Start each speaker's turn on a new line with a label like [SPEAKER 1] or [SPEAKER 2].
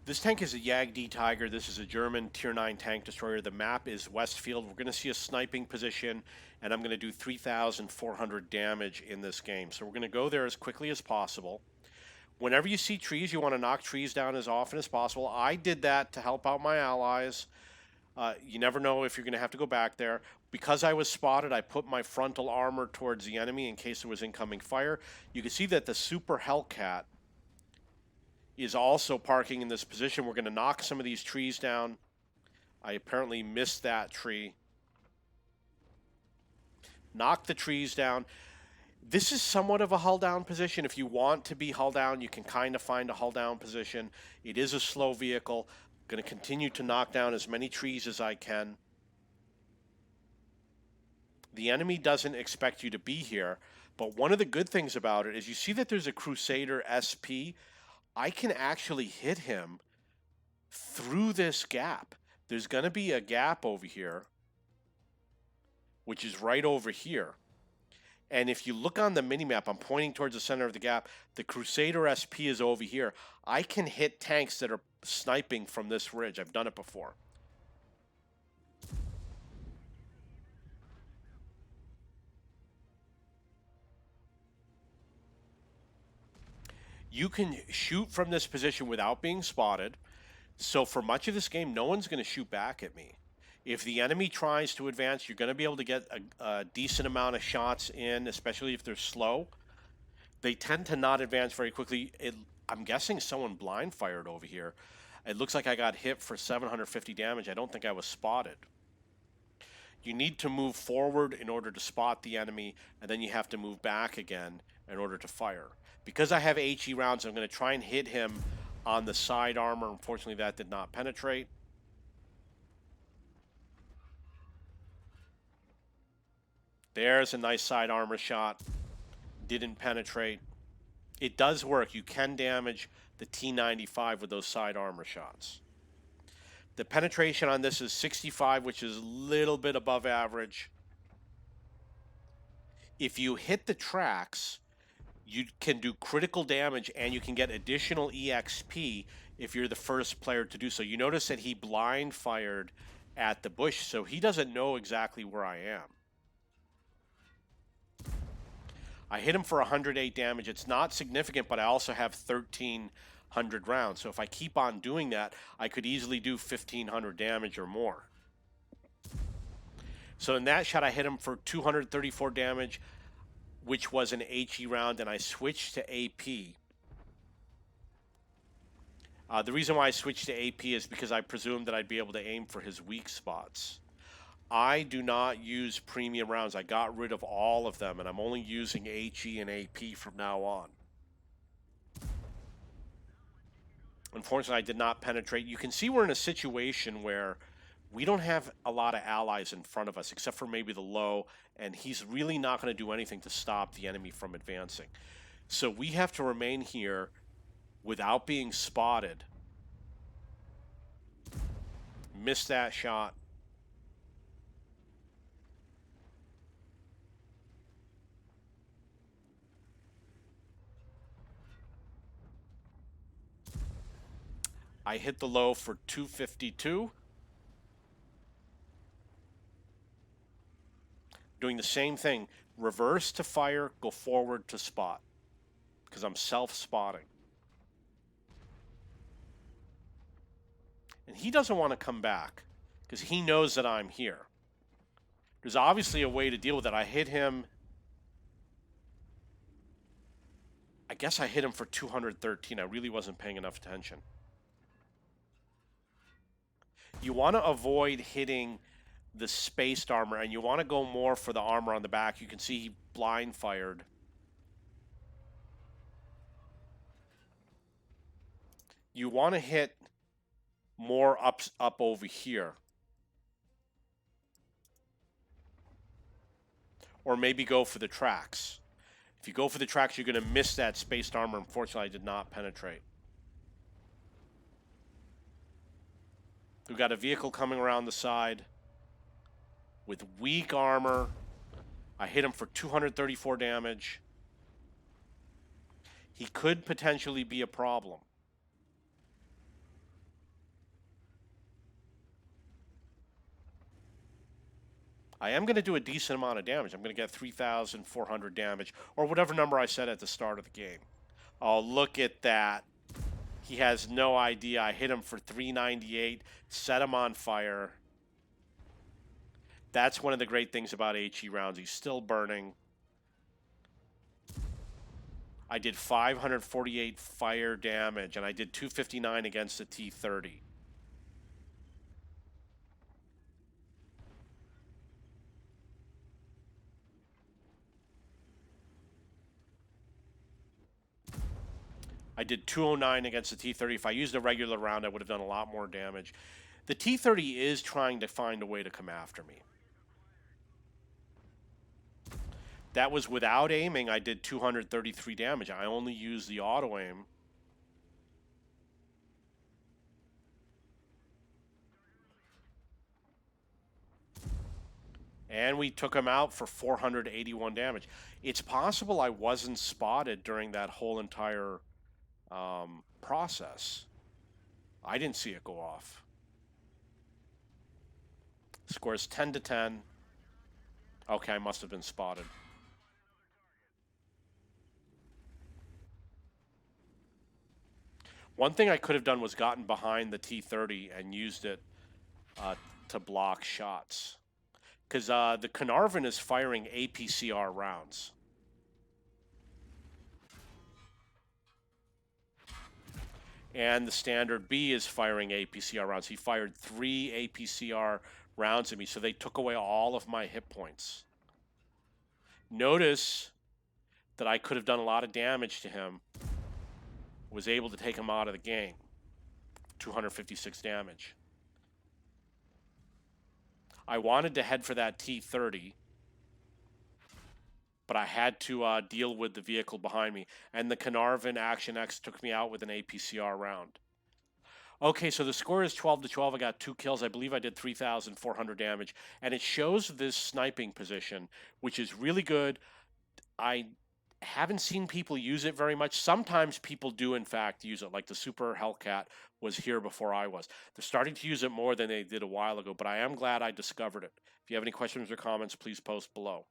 [SPEAKER 1] This tank is a Jagdtiger. This is a German Tier 9 tank destroyer. The map is Westfield. We're going to see a sniping position, and I'm going to do 3,400 damage in this game. So we're going to go there as quickly as possible. Whenever you see trees, you want to knock trees down as often as possible. I did that to help out my allies. You never know if you're going to have to go back there. Because I was spotted, I put my frontal armor towards the enemy in case there was incoming fire. You can see that the Super Hellcat is also parking in this position. We're going to knock some of these trees down. I apparently missed that tree. Knock the trees down. This is somewhat of a hull down position. If you want to be hull down, you can kind of find a hull down position. It is a slow vehicle. I'm going to continue to knock down as many trees as I can. The enemy doesn't expect you to be here, but one of the good things about it is you see that there's a Crusader SP. I can actually hit him through this gap. There's going to be a gap over here, which is right over here. And if you look on the minimap, I'm pointing towards the center of the gap. The Crusader SP is over here. I can hit tanks that are sniping from this ridge. I've done it before. You can shoot from this position without being spotted. So for much of this game, no one's going to shoot back at me. If the enemy tries to advance, you're going to be able to get a decent amount of shots in, especially if they're slow. They tend to not advance very quickly. I'm guessing someone blind fired over here. It looks like I got hit for 750 damage. I don't think I was spotted. You need to move forward in order to spot the enemy, and then you have to move back again in order to fire. Because I have HE rounds, I'm going to try and hit him on the side armor. Unfortunately, that did not penetrate. There's a nice side armor shot. Didn't penetrate. It does work. You can damage the T95 with those side armor shots. The penetration on this is 65, which is a little bit above average. If you hit the tracks, you can do critical damage and you can get additional EXP if you're the first player to do so. You notice that he blind fired at the bush, so he doesn't know exactly where I am. I hit him for 108 damage. It's not significant, but I also have 1,300 rounds. So if I keep on doing that, I could easily do 1,500 damage or more. So in that shot, I hit him for 234 damage, which was an HE round, and I switched to AP. The reason why I switched to AP is because I presumed that I'd be able to aim for his weak spots. I do not use premium rounds. I got rid of all of them, and I'm only using HE and AP from now on. Unfortunately, I did not penetrate. You can see we're in a situation where we don't have a lot of allies in front of us, except for maybe the low, and he's really not going to do anything to stop the enemy from advancing. So we have to remain here without being spotted. Missed that shot. I hit the low for 252. Doing the same thing. Reverse to fire, go forward to spot. Because I'm self-spotting. And he doesn't want to come back. Because he knows that I'm here. There's obviously a way to deal with it. I hit him. I guess I hit him for 213. I really wasn't paying enough attention. You want to avoid hitting the spaced armor, and you want to go more for the armor on the back. You can see he blind fired. You want to hit more up over here. Or maybe go for the tracks. If you go for the tracks, you're going to miss that spaced armor. Unfortunately, I did not penetrate. We've got a vehicle coming around the side with weak armor. I hit him for 234 damage. He could potentially be a problem. I am going to do a decent amount of damage. I'm going to get 3,400 damage, or whatever number I said at the start of the game. Oh, look at that. He has no idea. I hit him for 398, set him on fire. That's one of the great things about HE rounds. He's still burning. I did 548 fire damage, and I did 259 against the T-30. I did 209 against the T-30. If I used a regular round, I would have done a lot more damage. The T-30 is trying to find a way to come after me. That was without aiming. I did 233 damage. I only used the auto aim. And we took him out for 481 damage. It's possible I wasn't spotted during that whole entire process. I didn't see it go off. Scores 10 to 10. Okay, I must have been spotted. One thing I could have done was gotten behind the T-30 and used it to block shots. Because the Carnarvon is firing APCR rounds. And the Standard B is firing APCR rounds. He fired 3 APCR rounds at me, so they took away all of my hit points. Notice that I could have done a lot of damage to him. Was able to take him out of the game. 256 damage. I wanted to head for that T-30, but I had to deal with the vehicle behind me. And the Carnarvon Action X took me out with an APCR round. Okay, so the score is 12 to 12. I got 2 kills. I believe I did 3,400 damage. And it shows this sniping position, which is really good. I haven't seen people use it very much. Sometimes people do, in fact, use it. Like the Super Hellcat was here before I was. They're starting to use it more than they did a while ago, but I am glad I discovered it. If you have any questions or comments, please post below.